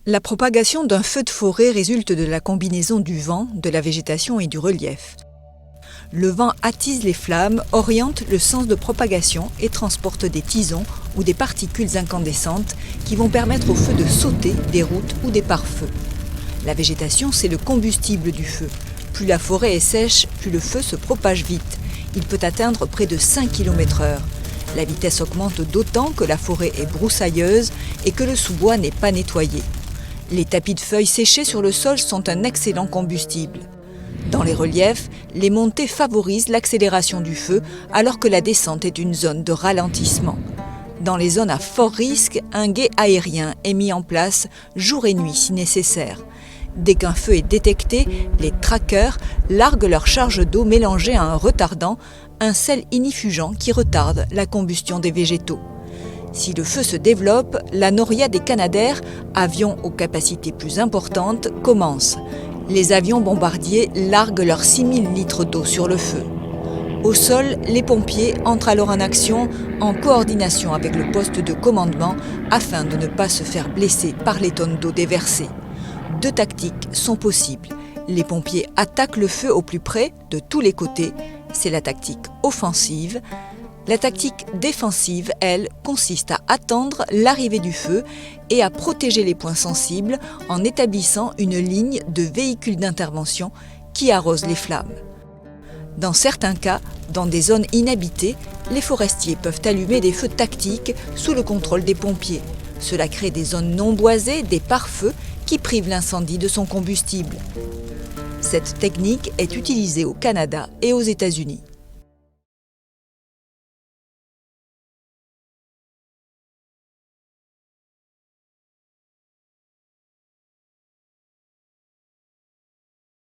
La propagation d'un feu de forêt résulte de la combinaison du vent, de la végétation et du relief. Le vent attise les flammes, oriente le sens de propagation et transporte des tisons ou des particules incandescentes qui vont permettre au feu de sauter des routes ou des pare-feux. La végétation, c'est le combustible du feu. Plus la forêt est sèche, plus le feu se propage vite. Il peut atteindre près de 5 km/h. La vitesse augmente d'autant que la forêt est broussailleuse et que le sous-bois n'est pas nettoyé. Les tapis de feuilles séchées sur le sol sont un excellent combustible. Dans les reliefs, les montées favorisent l'accélération du feu alors que la descente est une zone de ralentissement. Dans les zones à fort risque, un guet aérien est mis en place jour et nuit si nécessaire. Dès qu'un feu est détecté, les trackers larguent leur charge d'eau mélangée à un retardant, un sel inifugent qui retarde la combustion des végétaux. Si le feu se développe, la noria des Canadair, avions aux capacités plus importantes, commence. Les avions bombardiers larguent leurs 6000 litres d'eau sur le feu. Au sol, les pompiers entrent alors en action en coordination avec le poste de commandement afin de ne pas se faire blesser par les tonnes d'eau déversées. 2 tactiques sont possibles. Les pompiers attaquent le feu au plus près, de tous les côtés. C'est la tactique offensive. La tactique défensive, elle, consiste à attendre l'arrivée du feu et à protéger les points sensibles en établissant une ligne de véhicules d'intervention qui arrosent les flammes. Dans certains cas, dans des zones inhabitées, les forestiers peuvent allumer des feux tactiques sous le contrôle des pompiers. Cela crée des zones non boisées, des pare-feux qui privent l'incendie de son combustible. Cette technique est utilisée au Canada et aux États-Unis.